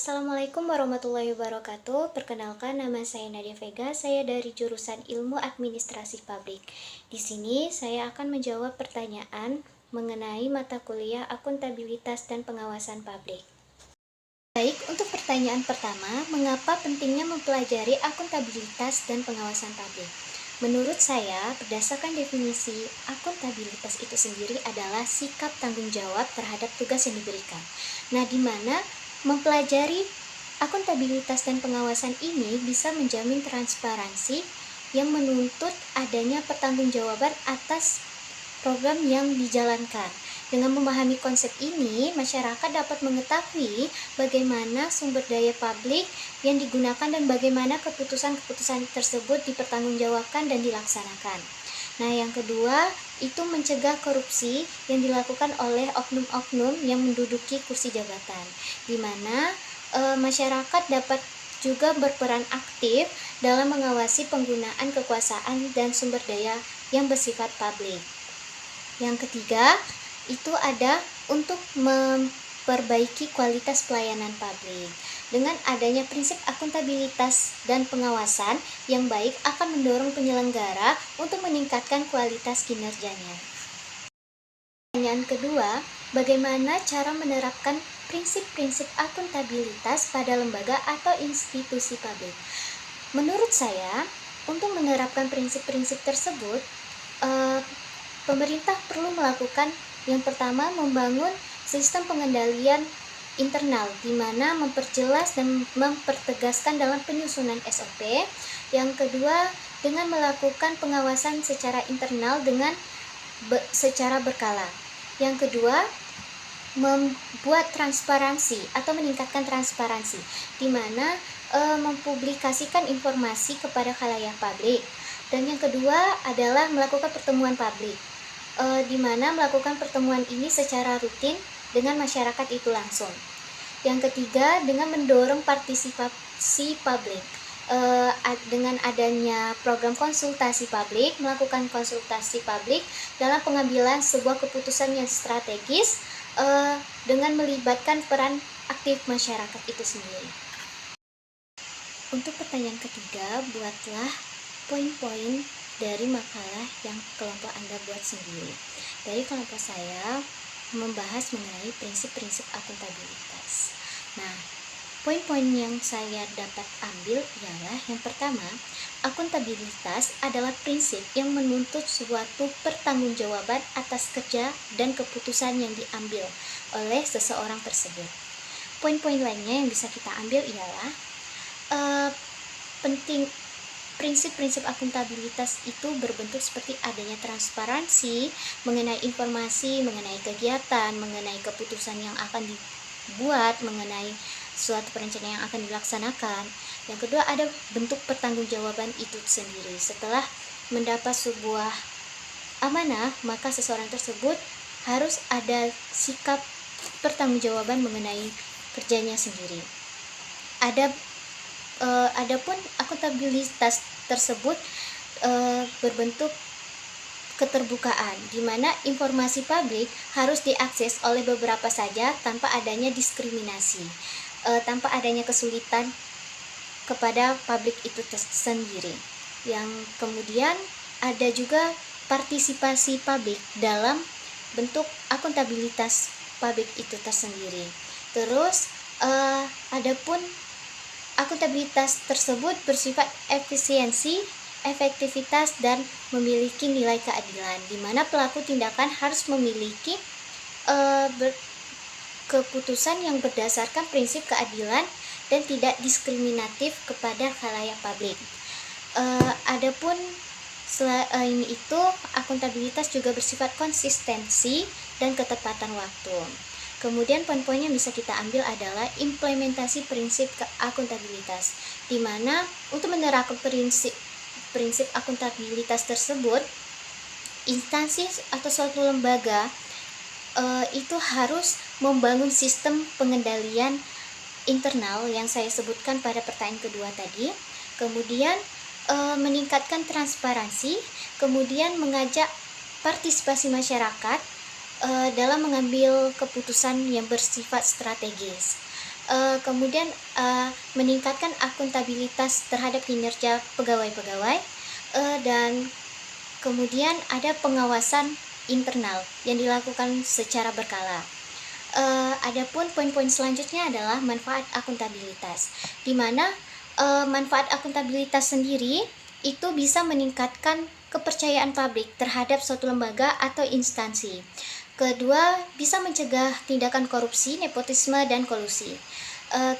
Assalamualaikum warahmatullahi wabarakatuh. Perkenalkan, nama saya Nadia Vega. Saya dari jurusan Ilmu Administrasi Publik. Di sini saya akan menjawab pertanyaan mengenai mata kuliah Akuntabilitas dan Pengawasan Publik. Baik, untuk pertanyaan pertama, mengapa pentingnya mempelajari akuntabilitas dan pengawasan publik? Menurut saya, berdasarkan definisi, akuntabilitas itu sendiri adalah sikap tanggung jawab terhadap tugas yang diberikan. Nah, di mana mempelajari akuntabilitas dan pengawasan ini bisa menjamin transparansi yang menuntut adanya pertanggungjawaban atas program yang dijalankan. Dengan memahami konsep ini, masyarakat dapat mengetahui bagaimana sumber daya publik yang digunakan dan bagaimana keputusan-keputusan tersebut dipertanggungjawabkan dan dilaksanakan. Nah, yang kedua, itu mencegah korupsi yang dilakukan oleh oknum-oknum yang menduduki kursi jabatan, di mana masyarakat dapat juga berperan aktif dalam mengawasi penggunaan kekuasaan dan sumber daya yang bersifat publik. Yang ketiga, itu ada untuk memperbaiki kualitas pelayanan publik. Dengan adanya prinsip akuntabilitas dan pengawasan yang baik akan mendorong penyelenggara untuk meningkatkan kualitas kinerjanya. Pertanyaan kedua, bagaimana cara menerapkan prinsip-prinsip akuntabilitas pada lembaga atau institusi publik? Menurut saya, untuk menerapkan prinsip-prinsip tersebut, pemerintah perlu melakukan yang pertama, membangun sistem pengendalian internal, di mana memperjelas dan mempertegaskan dalam penyusunan SOP. Yang kedua, dengan melakukan pengawasan secara internal secara berkala. Yang kedua, membuat transparansi atau meningkatkan transparansi, di mana mempublikasikan informasi kepada khalayak publik. Dan yang kedua adalah melakukan pertemuan publik, di mana melakukan pertemuan ini secara rutin dengan masyarakat itu langsung. Yang ketiga, dengan mendorong partisipasi publik, dengan adanya program konsultasi publik, melakukan konsultasi publik dalam pengambilan sebuah keputusan yang strategis, dengan melibatkan peran aktif masyarakat itu sendiri. Untuk pertanyaan ketiga, buatlah poin-poin dari makalah yang kelompok Anda buat sendiri. Dari kelompok saya membahas mengenai prinsip-prinsip akuntabilitas. Nah, poin-poin yang saya dapat ambil ialah yang pertama, akuntabilitas adalah prinsip yang menuntut suatu pertanggungjawaban atas kerja dan keputusan yang diambil oleh seseorang tersebut. Poin-poin lainnya yang bisa kita ambil ialah prinsip-prinsip akuntabilitas itu berbentuk seperti adanya transparansi mengenai informasi, mengenai kegiatan, mengenai keputusan yang akan dibuat, mengenai suatu perencanaan yang akan dilaksanakan. Yang kedua, ada bentuk pertanggungjawaban itu sendiri. Setelah mendapat sebuah amanah, maka seseorang tersebut harus ada sikap pertanggungjawaban mengenai kerjanya sendiri. Adapun akuntabilitas tersebut berbentuk keterbukaan, di mana informasi publik harus diakses oleh beberapa saja tanpa adanya diskriminasi, tanpa adanya kesulitan kepada publik itu sendiri. Yang kemudian ada juga partisipasi publik dalam bentuk akuntabilitas publik itu tersendiri. Terus adapun akuntabilitas tersebut bersifat efisiensi, efektivitas, dan memiliki nilai keadilan, di mana pelaku tindakan harus memiliki keputusan yang berdasarkan prinsip keadilan dan tidak diskriminatif kepada khalayak publik. Adapun selain itu, akuntabilitas juga bersifat konsistensi dan ketepatan waktu. Kemudian poin-poin yang bisa kita ambil adalah implementasi prinsip akuntabilitas, di mana untuk menerapkan prinsip akuntabilitas tersebut, instansi atau suatu lembaga itu harus membangun sistem pengendalian internal yang saya sebutkan pada pertanyaan kedua tadi, kemudian meningkatkan transparansi, kemudian mengajak partisipasi masyarakat dalam mengambil keputusan yang bersifat strategis. Kemudian meningkatkan akuntabilitas terhadap kinerja pegawai-pegawai, dan kemudian ada pengawasan internal yang dilakukan secara berkala. Adapun poin-poin selanjutnya adalah manfaat akuntabilitas, di mana manfaat akuntabilitas sendiri itu bisa meningkatkan kepercayaan publik terhadap suatu lembaga atau instansi. Kedua, bisa mencegah tindakan korupsi, nepotisme, dan kolusi.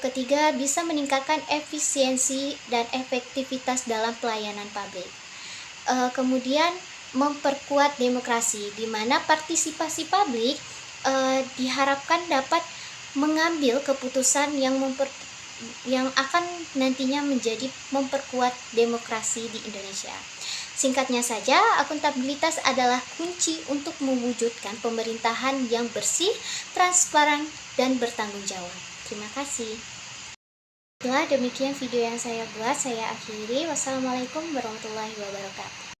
Ketiga, bisa meningkatkan efisiensi dan efektivitas dalam pelayanan publik. Kemudian, memperkuat demokrasi, di mana partisipasi publik diharapkan dapat mengambil keputusan yang akan nantinya menjadi memperkuat demokrasi di Indonesia. Singkatnya saja, akuntabilitas adalah kunci untuk mewujudkan pemerintahan yang bersih, transparan, dan bertanggung jawab. Terima kasih. Demikian video yang saya buat, saya akhiri. Wassalamualaikum warahmatullahi wabarakatuh.